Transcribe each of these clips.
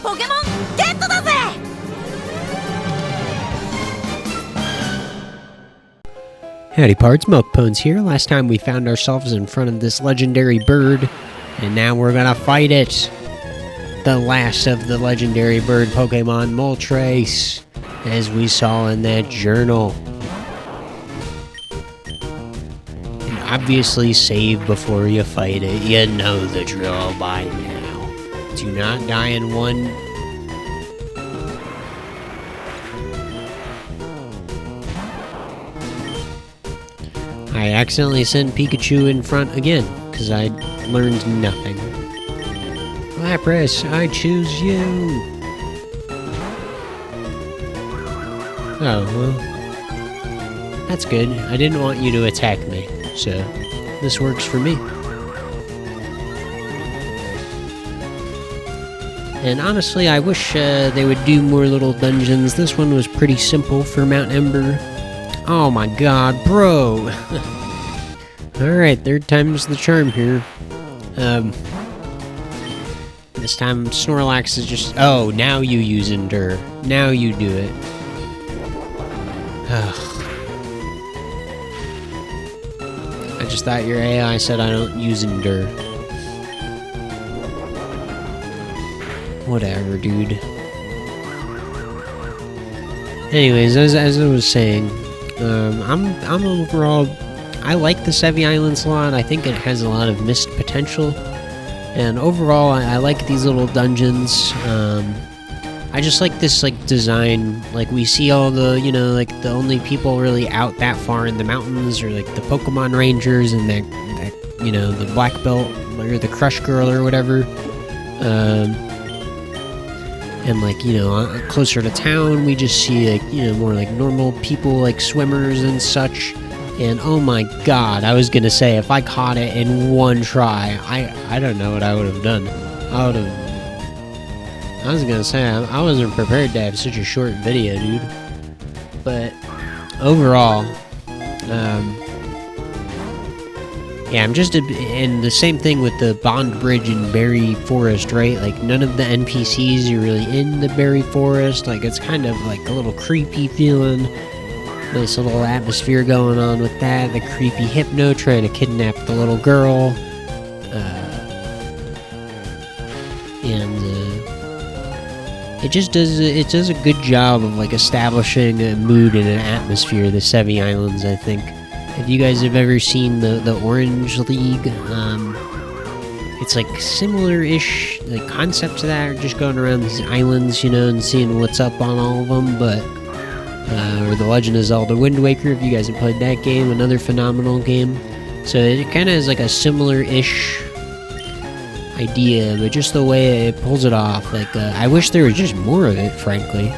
Pokémon ゲットだぜ! Howdy pards, Milkpones here. Last time we found ourselves in front of this legendary bird, and now we're gonna fight it. The last of the legendary bird Pokemon, Moltres, as we saw in that journal. And obviously save before you fight it. You know the drill by now. Do not die in one. I accidentally sent Pikachu in front again, because I learned nothing. Lapras, I choose you! Oh, well. That's good. I didn't want you to attack me, so this works for me. And honestly, I wish they would do more little dungeons. This one was pretty simple for Mount Ember. Oh my god, bro! Alright, third time's the charm here. This time Snorlax is just... Oh, now you use Endure. Now you do it. Ugh. I just thought your AI said I don't use Endure. Whatever, dude. Anyways, as I was saying... I'm overall... I like the Sevi Islands a lot. I think it has a lot of missed potential. And overall, I like these little dungeons. I just like this, like, design. Like, we see all the, you know, like, the only people really out that far in the mountains are, like, the Pokemon Rangers and that you know, the Black Belt, or the Crush Girl or whatever. And, like, you know, closer to town, we just see, like, you know, more, like, normal people, like, swimmers and such. And, oh my god, I was gonna say, if I caught it in one try, I don't know what I would have done. I was gonna say, I wasn't prepared to have such a short video, dude. But, overall, yeah, and the same thing with the Bond Bridge in Berry Forest, right? Like, none of the NPCs are really in the Berry Forest. Like, it's kind of, like, a little creepy feeling. Nice little atmosphere going on with that. The creepy Hypno trying to kidnap the little girl. It just does a good job of, like, establishing a mood and an atmosphere, the Sevi Islands, I think. If you guys have ever seen the Orange League, it's like similar-ish, like, concept to that, just going around these islands, you know, and seeing what's up on all of them, but, or The Legend of Zelda Wind Waker, if you guys have played that game, another phenomenal game. So it kind of is like a similar-ish idea, but just the way it pulls it off, like, I wish there was just more of it, frankly.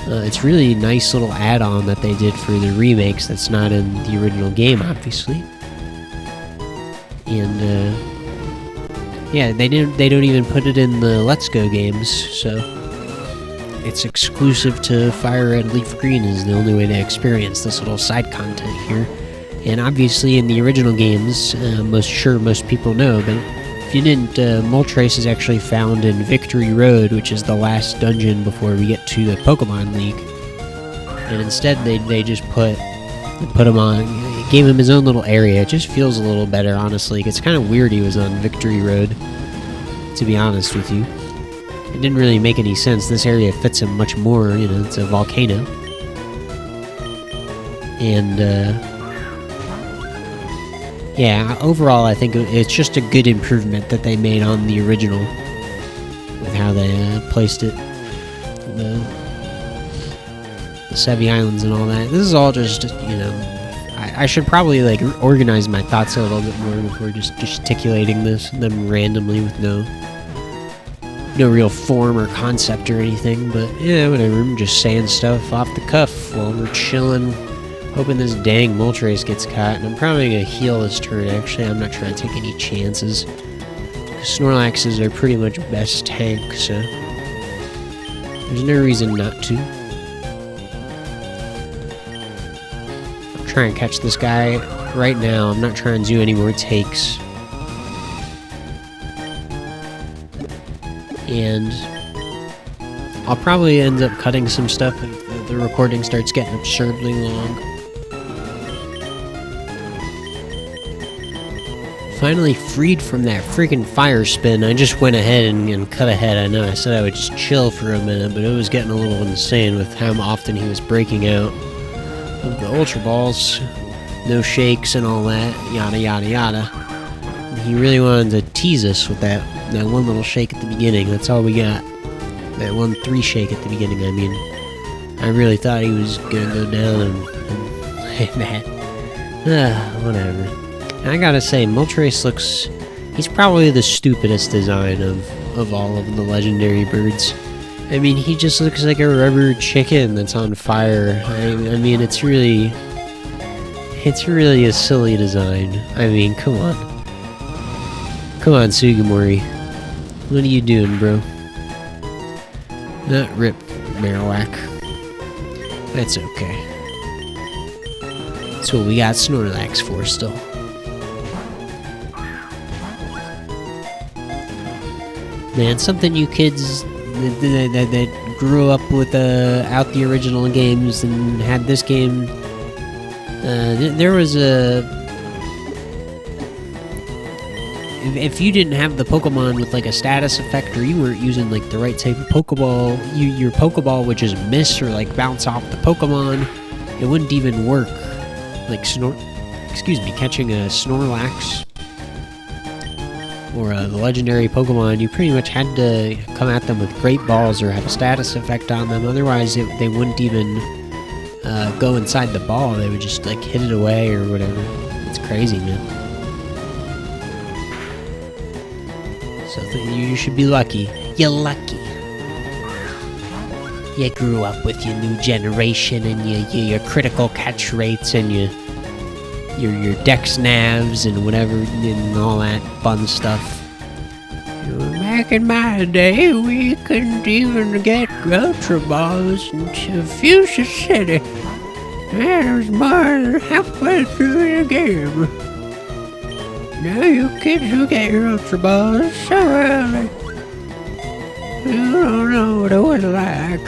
It's really nice little add-on that they did for the remakes that's not in the original game, obviously. And, yeah, they don't even put it in the Let's Go games, so it's exclusive to Fire Red Leaf Green is the only way to experience this little side content here. And obviously in the original games, most people know, but if you didn't, Moltres is actually found in Victory Road, which is the last dungeon before we get to the Pokemon League. And instead, they just put him on, gave him his own little area. It just feels a little better, honestly. It's kind of weird he was on Victory Road, to be honest with you. It didn't really make any sense. This area fits him much more, you know, it's a volcano. And, yeah, overall, I think it's just a good improvement that they made on the original with how they placed it, the Sevi Islands and all that. This is all just, you know, I should probably, like, organize my thoughts a little bit more before just gesticulating them randomly with no real form or concept or anything. But yeah, whatever. I'm just saying stuff off the cuff while we're chilling. Hoping this dang Moltres gets caught, and I'm probably going to heal this turn, actually. I'm not trying to take any chances. Snorlaxes are pretty much best tank, so there's no reason not to. I'll try and catch this guy right now. I'm not trying to do any more takes. And I'll probably end up cutting some stuff if the recording starts getting absurdly long. Finally freed from that freaking fire spin, I just went ahead and cut ahead. I know I said I would just chill for a minute, but it was getting a little insane with how often he was breaking out of the Ultra Balls. No shakes and all that, yada yada yada. He really wanted to tease us with that one little shake at the beginning. That's all we got. That 1-3 shake at the beginning, I mean. I really thought he was gonna go down and that. Whatever. I gotta say, Moltres looks... He's probably the stupidest design of all of the legendary birds. I mean, he just looks like a rubber chicken that's on fire. I mean, it's really a silly design. I mean, come on. Come on, Sugimori. What are you doing, bro? Not Rip Marowak. That's okay. That's what we got Snorlax for still. Man, something you kids that grew up with out the original games and had this game. There was a... If you didn't have the Pokemon with like a status effect, or you weren't using like the right type of Pokeball, your Pokeball would just miss or like bounce off the Pokemon. It wouldn't even work. Like catching a Snorlax or a legendary Pokemon, you pretty much had to come at them with great balls or have a status effect on them. Otherwise, they wouldn't even go inside the ball. They would just like hit it away or whatever. It's crazy, man. So you should be lucky. You're lucky. You grew up with your new generation and your critical catch rates and your dex navs and whatever and all that fun stuff. Back in my day, we couldn't even get Ultra Balls into Fuchsia City. That was more than halfway through the game. Now you kids who get your Ultra Balls so early. You don't know what it was like.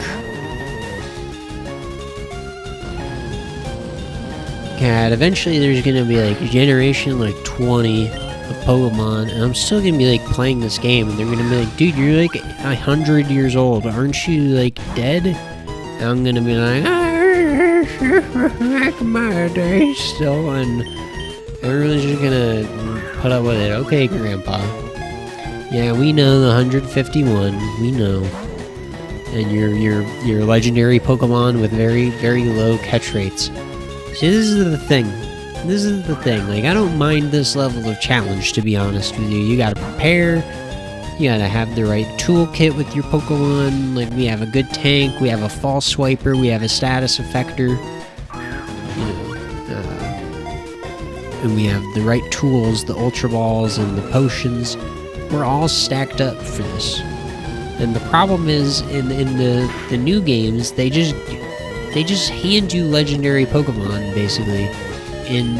God, eventually there's gonna be like generation like 20 of Pokemon, and I'm still gonna be like playing this game, and they're gonna be like, dude, you're like 100 years old, aren't you like dead? And I'm gonna be like, back in my day still, and everyone's just gonna put up with it. Okay, Grandpa. Yeah, we know the 151, we know. And your legendary Pokemon with very, very low catch rates. See, this is the thing. Like, I don't mind this level of challenge, to be honest with you. You gotta prepare. You gotta have the right toolkit with your Pokemon. Like, we have a good tank. We have a false swiper. We have a status effector. And we have the right tools, the Ultra Balls and the potions. We're all stacked up for this. And the problem is, in the new games, they just hand you legendary Pokemon, basically. In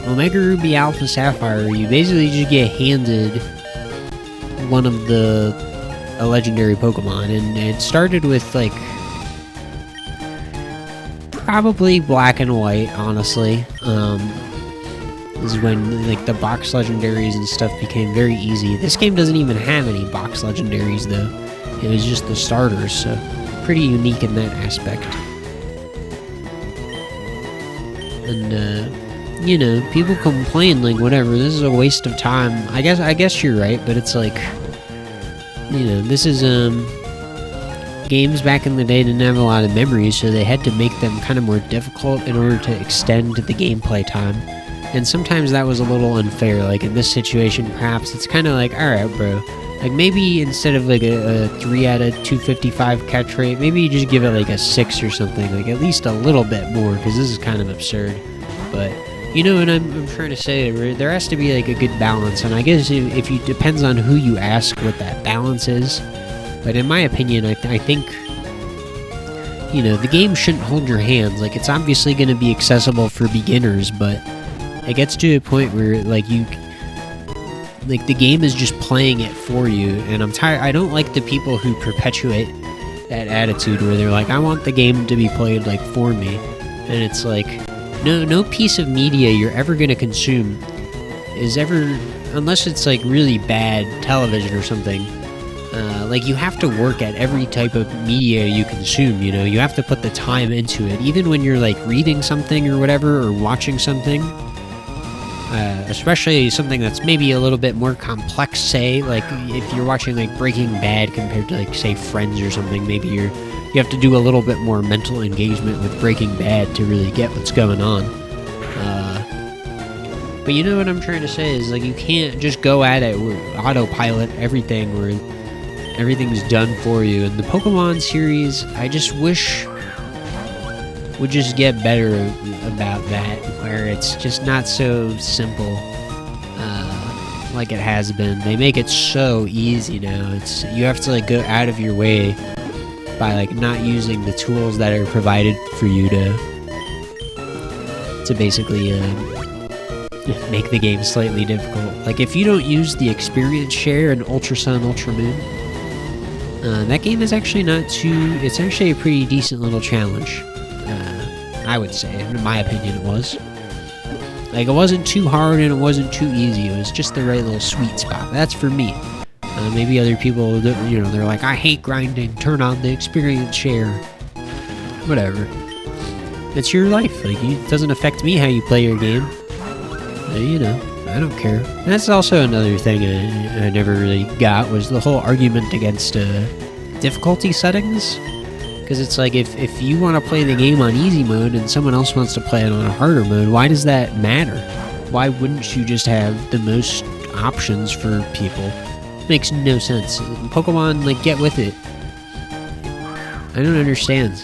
Omega Ruby Alpha Sapphire, you basically just get handed one of a legendary Pokemon, and it started with, like, probably Black and White, honestly. Is when, like, the box legendaries and stuff became very easy. This game doesn't even have any box legendaries, though. It was just the starters, so pretty unique in that aspect. And, people complain, like, whatever, this is a waste of time. I guess you're right, but it's like, this is, games back in the day didn't have a lot of memories, so they had to make them kind of more difficult in order to extend the gameplay time. And sometimes that was a little unfair. Like, in this situation, perhaps, it's kind of like, alright, bro. Like, maybe instead of, like, a 3 out of 255 catch rate, maybe you just give it, like, a 6 or something. Like, at least a little bit more, because this is kind of absurd. But, you know what I'm trying to say? There has to be, like, a good balance. And I guess if you... depends on who you ask what that balance is. But in my opinion, I think... the game shouldn't hold your hands. Like, it's obviously going to be accessible for beginners, but... it gets to a point where, like, the game is just playing it for you, and I'm tired. I don't like the people who perpetuate that attitude where they're like, I want the game to be played like for me, and it's like, no piece of media you're ever gonna consume is ever, unless it's like really bad television or something. Like, you have to work at every type of media you consume, you know? You have to put the time into it, even when you're like reading something or whatever, or watching something. Especially something that's maybe a little bit more complex, say, like if you're watching like Breaking Bad compared to like, say, Friends or something, maybe you have to do a little bit more mental engagement with Breaking Bad to really get what's going on. But you know what I'm trying to say is, like, you can't just go at it with autopilot everything where everything's done for you. And the Pokemon series, I just wish would just get better about that, where it's just not so simple like it has been. They make it so easy now. You have to like go out of your way by like not using the tools that are provided for you to basically make the game slightly difficult. Like, if you don't use the experience share in Ultra Sun, Ultra Moon, that game is actually not too... It's actually a pretty decent little challenge. I would say, in my opinion, it was. Like, it wasn't too hard and it wasn't too easy. It was just the right little sweet spot. That's for me. Maybe other people, you know, they're like, I hate grinding, turn on the experience share. Whatever. It's your life. Like, it doesn't affect me how you play your game. You know, I don't care. And that's also another thing I never really got, was the whole argument against difficulty settings. Because it's like, if you want to play the game on easy mode and someone else wants to play it on a harder mode, why does that matter? Why wouldn't you just have the most options for people? Makes no sense. Pokemon, like, get with it. I don't understand.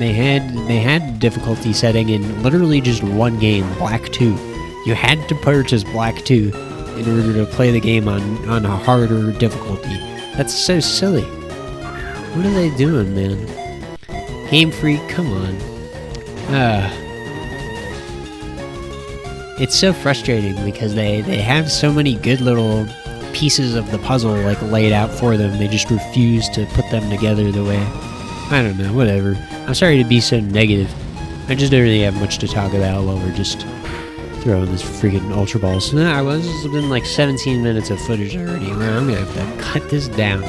They had difficulty setting in literally just one game, Black 2. You had to purchase Black 2 in order to play the game on a harder difficulty. That's so silly. What are they doing, man? Game Freak, come on. It's so frustrating because they have so many good little pieces of the puzzle like laid out for them. They just refuse to put them together the way... I don't know, whatever. I'm sorry to be so negative. I just don't really have much to talk about while we're just throwing this freaking Ultra Balls. It's been like 17 minutes of footage already. Well, I'm gonna have to cut this down.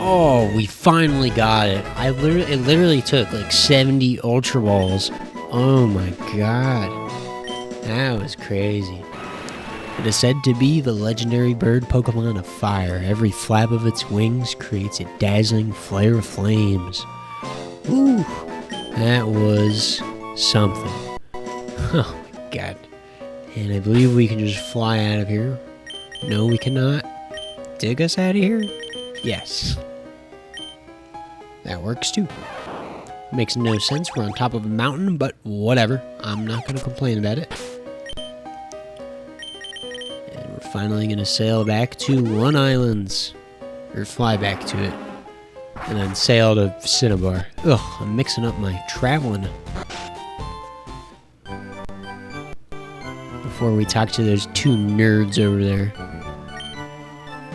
Oh, we finally got it. It literally took like 70 Ultra Balls. Oh my god. That was crazy. It is said to be the legendary bird Pokemon of fire. Every flap of its wings creates a dazzling flare of flames. Ooh, that was something. Oh my god. And I believe we can just fly out of here. No, we cannot. Dig us out of here? Yes. That works too. Makes no sense. We're on top of a mountain, but whatever. I'm not going to complain about it. And we're finally going to sail back to One Islands. Or fly back to it. And then sail to Cinnabar. Ugh, I'm mixing up my traveling. Before we talk to those two nerds over there.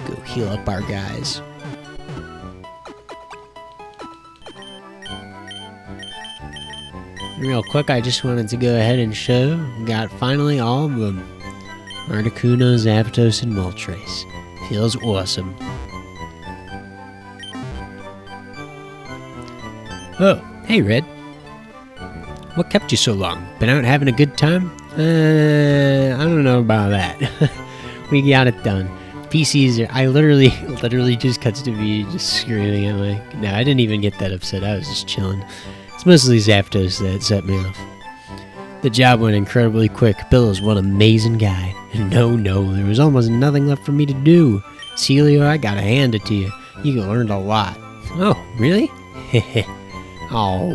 Go heal up our guys. Real quick, I just wanted to go ahead and show, got finally all of them. Articuno, Zapdos, and Moltres. Feels awesome. Oh, hey Red. What kept you so long? Been out having a good time? I don't know about that. We got it done. PCs are, I literally just cuts to me just screaming at my... No, I didn't even get that upset. I was just chilling. It's mostly Zapdos that set me off. The job went incredibly quick. Bill is one amazing guy. And no, there was almost nothing left for me to do. Celio, I gotta hand it to you. You learned a lot. Oh, really? Heh. Oh,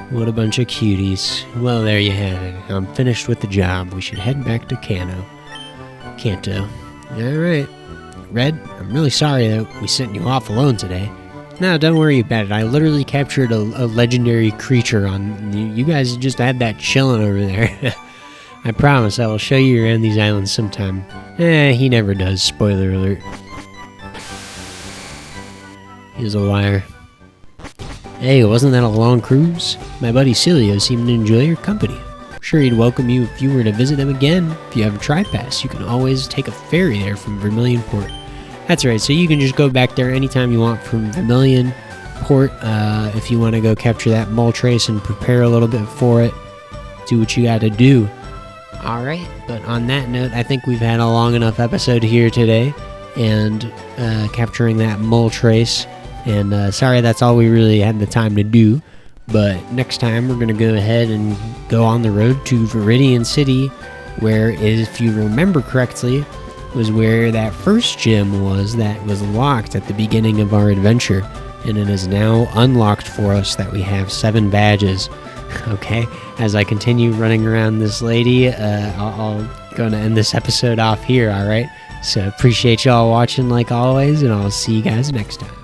what a bunch of cuties. Well, there you have it. I'm finished with the job. We should head back to Kanto. Alright. Red, I'm really sorry that we sent you off alone today. No, don't worry about it. I literally captured a legendary creature on... You guys just had that chilling over there. I promise I will show you around these islands sometime. He never does. Spoiler alert. He's a liar. Hey, wasn't that a long cruise? My buddy Celio seemed to enjoy your company. Sure, he'd welcome you if you were to visit him again. If you have a tri-pass, you can always take a ferry there from Vermilion Port. That's right, so you can just go back there anytime you want from Vermilion Port. If you want to go capture that Moltres and prepare a little bit for it, do what you gotta do. Alright, but on that note, I think we've had a long enough episode here today, and capturing that Moltres. And sorry, that's all we really had the time to do. But next time we're going to go ahead and go on the road to Viridian City, where, if you remember correctly, was where that first gym was that was locked at the beginning of our adventure. And it is now unlocked for us that we have 7 badges. Okay, as I continue running around this lady, I'll going to end this episode off here, alright? So appreciate y'all watching like always, and I'll see you guys next time.